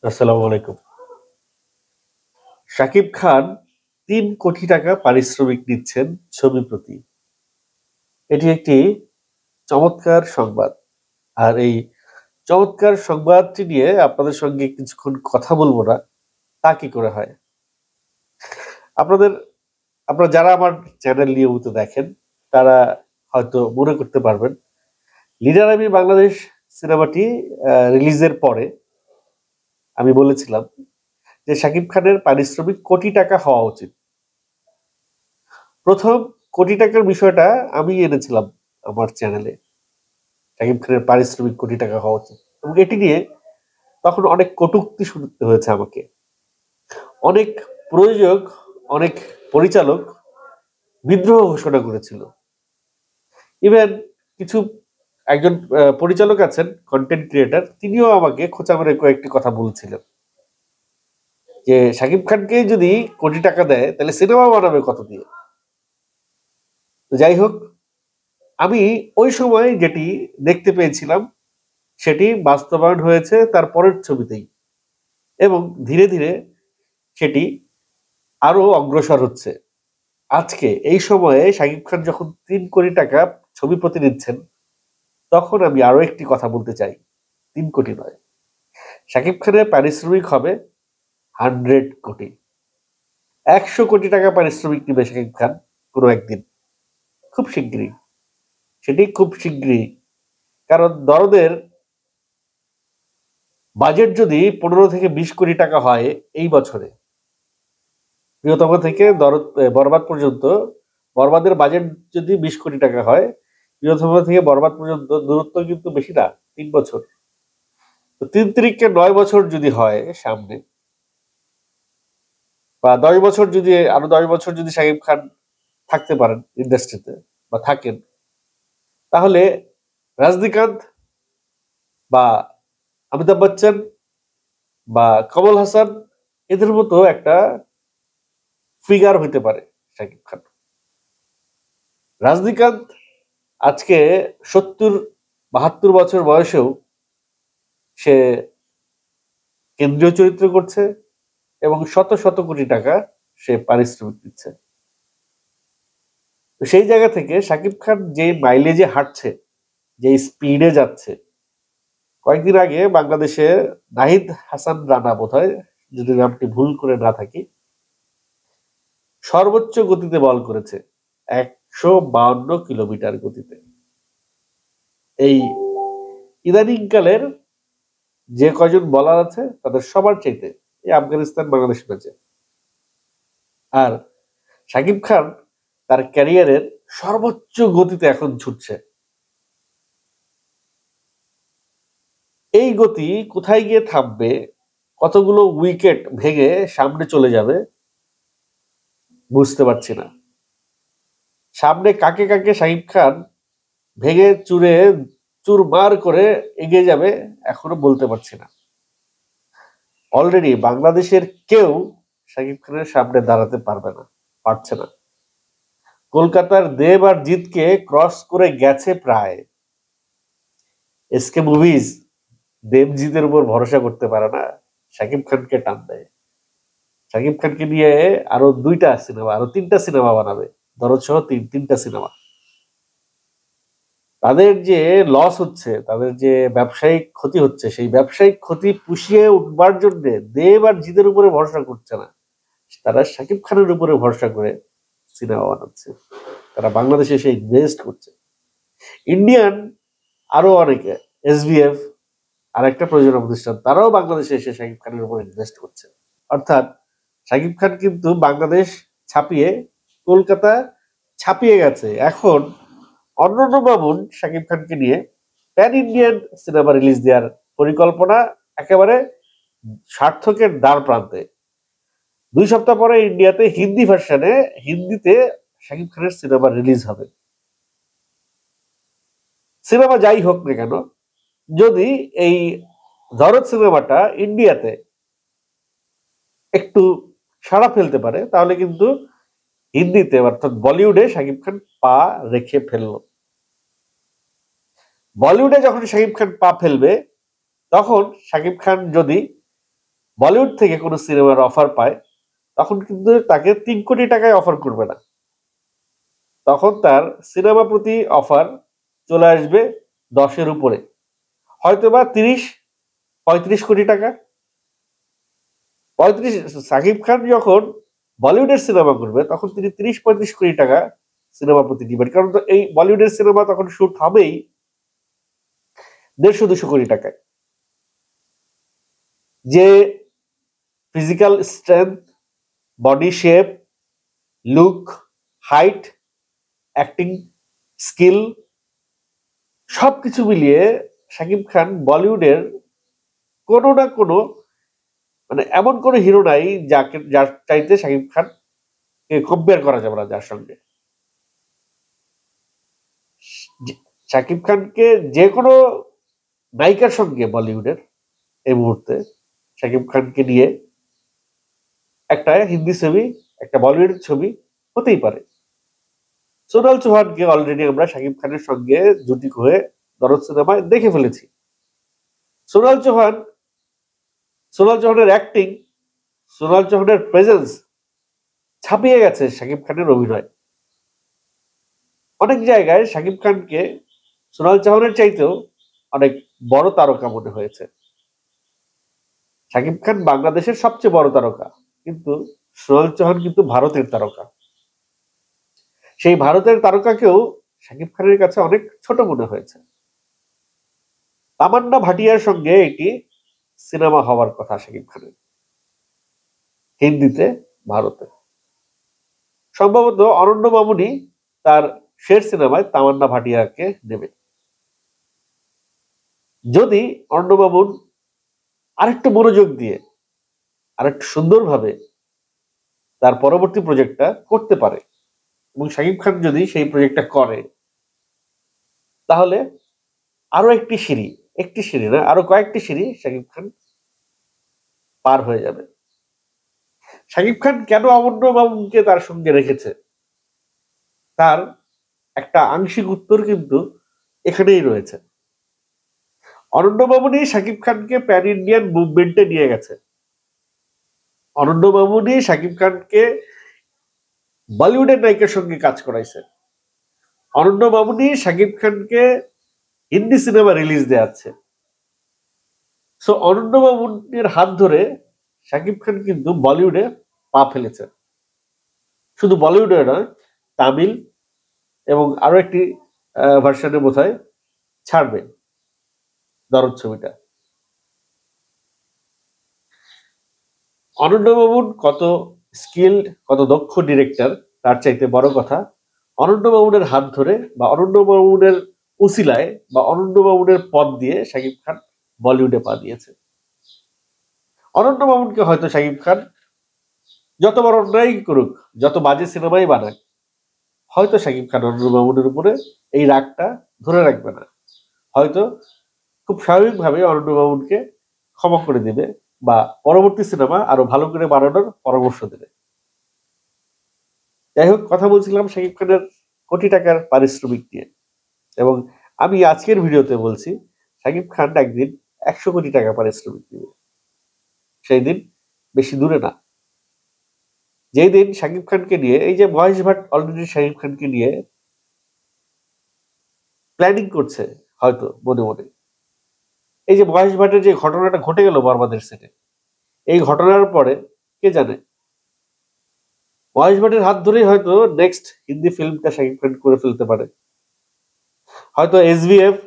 আসসালামু আলাইকুম। শাকিব খান ৩ কোটি টাকা পারিশ্রমিক নিচ্ছেন ছবি প্রতি। এটি একটি চমৎকার সংবাদ। আর এই চমৎকার সংবাদটি নিয়ে আপনাদের সঙ্গে কিছুক্ষণ কথা বলব না, তা কি করে হয়? আপনাদের আপনারা যারা আমার চ্যানেল নিয়মিত দেখেন, তারা হয়তো মনে করতে পারবেন, লিডার আমি বাংলাদেশ সিনেমাটি রিলিজের পরে আমি বলেছিলাম যে শাকিব খানের পারিশ্রমিক কোটি টাকা হওয়া উচিত। ১ম কোটি টাকার বিষয়টা আমি এনেছিলাম আমার চ্যানেলে। শাকিব খানের পারিশ্রমিক কোটি টাকা হওয়া উচিত। এবং এটি নিয়ে তখন অনেক কটূক্তি শুনতে হয়েছে আমাকে। অনেক প্রযোজক, অনেক পরিচালক বিদ্রোহ ঘোষণা করেছিল। ইভেন কিছু একজন পরিচালক আছেন, কনটেন্ট ক্রিয়েটর, তিনিও আমাকে খোঁচা মেরে কয়েকটি কথা বলছিলেন। যে শাকিব খানকে যদি কোটি টাকা দেয় তাহলে সিনেমা বানাবে কত দিয়ে? তো যাই হোক, আমি ওই সময় যেটি দেখতে পেয়েছিলাম সেটি বাস্তবায়ন হয়েছে তার পরের ছবিতেই, এবং ধীরে ধীরে সেটি আরো অগ্রসর হচ্ছে। আজকে এই সময়ে শাকিব খান যখন ৩ কোটি টাকা ছবি প্রতি নিচ্ছেন, তখন আমি আরো একটি কথা বলতে চাই। ৩ কোটি নয়, শাকিব খানের পারিশ্রমিক হবে 100 কোটি, ১০০ কোটি টাকা পারিশ্রমিক নিবে শাকিব খান কোনো একদিন, খুব শিগগিরই। সেটি খুব শিগগিরই। কারণ দরদের বাজেট যদি ১৫ থেকে ২০ কোটি টাকা হয় এই বছরে, প্রিয়তম থেকে বরবাদ পর্যন্ত, বরবাদের বাজেট যদি ২০ কোটি টাকা হয়, প্রিয়তম থেকে বরবাদ পর্যন্ত দূরত্ব কিন্তু বেশি না, ৩ বছর। তো ৩ তিরিকে ৯ বছর যদি হয় সামনে, বা ১০ বছর, যদি আরো ১০ বছর যদি শাকিব খান থাকতে পারেন ইন্ডাস্ট্রিতে বা থাকেন, তাহলে রজনীকান্ত বা অমিতাভ বচ্চন বা কমল হাসান, এদের মতো একটা ফিগার হইতে পারে শাকিব খান। রজনীকান্ত আজকে ৭০-৭২ বছর বয়সেও সে কেন্দ্রীয় চরিত্র করছে এবং শত শত কোটি টাকা সে পারিশ্রমিক দিচ্ছে। তো সেই জায়গা থেকে শাকিব খান যে মাইলেজে হাঁটছে, যে স্পিডে যাচ্ছে, কয়েকদিন আগে বাংলাদেশে নাহিদ হাসান রানা, বোধহয় যদি নামটি ভুল করে না থাকি, সর্বোচ্চ গতিতে বল করেছে ১৫২ কিলোমিটার গতিতে। এই ইদানিংকালের যে কয়জন বলার আছে তাদের সবার চাইতে এই আফগানিস্তান বাংলাদেশ ম্যাচে। আর শাকিব খান তার ক্যারিয়ারের সর্বোচ্চ গতিতে এখন ছুটছে। এই গতি কোথায় গিয়ে থামবে, কতগুলো উইকেট ভেঙে সামনে চলে যাবে বুঝতে পারছি না। সামনে কাকে কাকে শাকিব খান ভেঙে চুরে চুরমার করে এগিয়ে যাবে এখনো বলতে পারছি না। অলরেডি বাংলাদেশের কেউ শাকিব খানের সামনে দাঁড়াতে পারছে না। কলকাতার দেব আর জিতকে ক্রস করে গেছে প্রায়। এসকে মুভিজ দেবজিতের উপর ভরসা করতে পারে না, শাকিব খানকে টান দেয়। শাকিব খানকে নিয়ে আরো 2টা সিনেমা, আরো 3টা সিনেমা বানাবে, দরদ সহ 3টা সিনেমা। তাদের যে লস হচ্ছে, তাদের যে ব্যবসায়িক ক্ষতি হচ্ছে, সেই ব্যবসায়িক ক্ষতি পুষিয়ে উঠবার জন্য দেব আর জিতের উপরে ভরসা করছে না, তারা শাকিব খানের উপরে ভরসা করে সিনেমা বানাচ্ছে। তারা বাংলাদেশে এসে ইনভেস্ট করছে। ইন্ডিয়ান আরো অনেকে, এসবিএফ আর একটা প্রযোজনা প্রতিষ্ঠান, তারাও বাংলাদেশে এসে শাকিব খানের উপর ইনভেস্ট করছে। অর্থাৎ শাকিব খান কিন্তু বাংলাদেশ ছাপিয়ে কলকাতা ছাপিয়ে গেছে। এখন অন্যান্য মামুন শাকিব খানকে নিয়ে প্যান ইন্ডিয়ান সিনেমা রিলিজ দেওয়ার পরিকল্পনা একেবারে সার্থকের দ্বার প্রান্তে। 2 সপ্তাহ পরে ইন্ডিয়াতে হিন্দি ভার্সনে, হিন্দিতে শাকিব খানের সিনেমা রিলিজ হবে। সিনেমা যাই হোক না কেন, যদি এই দরদ সিনেমাটা ইন্ডিয়াতে একটু সাড়া ফেলতে পারে, তাহলে কিন্তু হিন্দিতে অর্থাৎ বলিউডে শাকিব খান পা রেখে ফেললো। বলিউডে যখন শাকিব খান পা ফেলবে, তখন শাকিব খান যদি বলিউড থেকে কোনো সিনেমার অফার পায়, তখন কিন্তু তাকে 3 কোটি টাকায় অফার করবে না। তখন তার সিনেমা প্রতি অফার চলে আসবে 10-এর উপরে, হয়তোবা 30-35 কোটি টাকা। 35 সাকিব খান যখন বলিউডের সিনেমা করবে তখন তিনি 30-35 কোটি টাকা সিনেমা প্রতি দিবেন, কারণ তো এই বলিউডের সিনেমা তখন শুট হবেই 150-200 কোটি টাকায়। যে physical strength, body shape, look, height, acting skill সবকিছু মিলিয়ে শাকিব খান বলিউডের কোনো না কোনো মানে এমন কোনো হিরো নাই যার চাইতে শাকিব খান কে কম্পেয়ার করা যাবে না যার সঙ্গে। শাকিব খানকে যে কোনো নায়িকার সঙ্গে বলিউডের এই মুহূর্তে শাকিব খানকে নিয়ে একটা হিন্দি ছবি, একটা বলিউডের ছবি হতেই পারে। সোনাল চৌহানকে অলরেডি আমরা শাকিব খানের সঙ্গে জুটি হয়ে দরদ সিনেমায় দেখে ফেলেছি। সোনাল চৌহানের অ্যাক্টিং, সোনাল চৌহানের প্রেজেন্স ছাপিয়ে গেছে শাকিব খানের অভিনয়। অনেক জায়গায় শাকিব খানকে সোনাল চৌহানের চাইতেও অনেক বড় তারকা মনে হয়েছে। শাকিব খান বাংলাদেশের সবচেয়ে বড় তারকা, কিন্তু সোনাল চৌহান কিন্তু ভারতের তারকা। সেই ভারতের তারকাকেও শাকিব খানের কাছে অনেক ছোট মনে হয়েছে। তামান্না ভাটিয়ার সঙ্গে এটি সিনেমা হওয়ার কথা শাকিব খানের, হিন্দিতে, ভারতে। সম্ভবত অরণ্য মামুনি তার শের সিনেমায় তামান্না ভাটিয়াকে নেবে। যদি অরণ্য মামুন আরেকটু মনোযোগ দিয়ে আরেকটু সুন্দরভাবে তার পরবর্তী প্রজেক্টটা করতে পারে এবং শাকিব খান যদি সেই প্রজেক্টটা করে, তাহলে আরো একটি সিঁড়ি না, আরো কয়েকটি সিঁড়ি শাকিব খান পার হয়ে যাবে। শাকিব খান কেন অরণ্য মামুনকে তার সঙ্গে রেখেছে, তার একটা আংশিক উত্তর কিন্তু এখানেই রয়েছে। অরণ্য মামুনি শাকিব খানকে প্যান ইন্ডিয়ান মুভমেন্টে নিয়ে গেছে। অরণ্য মামুনি শাকিব খানকে বলিউডের নায়িকার সঙ্গে কাজ করাইছে। অরণ্য মামুনি শাকিব খানকে হিন্দি সিনেমা রিলিজ দেওয়াচ্ছে। সো অরণ্য মামুনের হাত ধরে শাকিব খান কিন্তু বলিউডে পা ফেলেছে। শুধু বলিউডে নয়, তামিল এবং আরো একটি ভার্সনে বোধহয় ছাড়বে দরদ ছবিটা। অরণ্য মামুন কত স্কিল্ড, কত দক্ষ ডিরেক্টর, তার চাইতে বড় কথা অরণ্য মামুনের হাত ধরে বা অরণ্য মামুনের উসিলায় বা অরণ্য মামুনের পথ দিয়ে শাকিব খান বলিউডে পা দিয়েছে। অরণ্য মামুনকে হয়তো শাকিব খান যত বড় অন্যায় করুক, যত বাজে সিনেমাই বানাক, হয়তো শাকিব খান অরণ্য মামুনের উপরে এই রাগটা ধরে রাখবে না। হয়তো খুব স্বাভাবিকভাবে অরণ্য মামুনকে ক্ষমা করে দিবে বা পরবর্তী সিনেমা আরো ভালো করে বানানোর পরামর্শ দেবে। যাই হোক, কথা বলছিলাম শাকিব খানের কোটি টাকার পারিশ্রমিক নিয়ে, এবং আমি আজকের ভিডিওতে বলছি শাকিব খান একদিন 100 কোটি টাকা পারিশ্রমিক দিবে। সেই দিন বেশি দূরে না, যেই দিন শাকিব খানকে নিয়ে এই যে মহেশ ভাট অলরেডি শাকিব খানকে নিয়ে প্ল্যানিং করছে হয়তো মনে মনে। এই যে মহেশ ভাটের যে ঘটনাটা ঘটে গেল বরবাদের সেটে, এই ঘটনার পরে কে জানে মহেশ ভাটের হাত ধরেই হয়তো নেক্সট হিন্দি ফিল্মটা শাকিব খান করে ফেলতে পারে। হয়তো এসভিএফ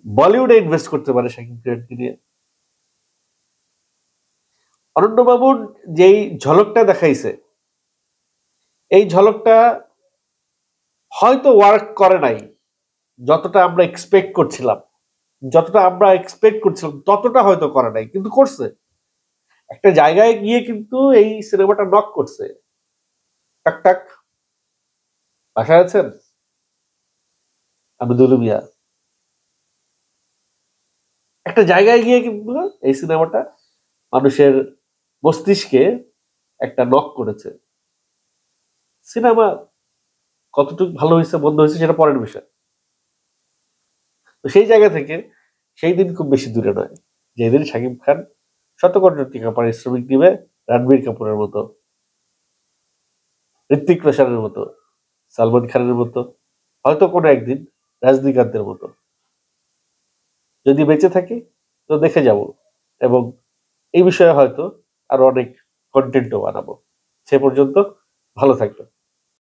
বলিউডে ইনভেস্ট করতে পারে শাকিব খানকে নিয়ে। অরণ্য বাবুর যেই ঝলকটা দেখাইছে, এই ঝলকটা হয়তো ওয়ার্ক করে নাই যতটা আমরা এক্সপেক্ট করছিলাম, ততটা হয়তো করে নাই, কিন্তু করছে। একটা জায়গায় গিয়ে কিন্তু এই সিনেমাটা নক করছে। টাক টাক, বাসায় আছেন? আমি দুলু মিয়া। একটা জায়গায় গিয়ে কিন্তু এই সিনেমাটা মানুষের মস্তিষ্কে একটা নক করেছে। সিনেমা কতটুকু ভালো হয়েছে মন্দ হয়েছে সেটা পরের বিষয়। তো সেই জায়গা থেকে সেই দিন খুব বেশি দূরে নয় যেদিন শাকিব খান শত কোটি টাকা পারিশ্রমিক দিবে রণবীর কাপুরের মতো, ঋত্বিক রোশনের মতো, সালমান খানের মতো, হয়তো কোনো একদিন রজনীকান্তের মতো। যদি বেঁচে থাকি তো দেখে যাব, এবং এই বিষয়ে হয়তো আরো অনেক কন্টেন্টও বানাবো। সে পর্যন্ত ভালো থাকবেন।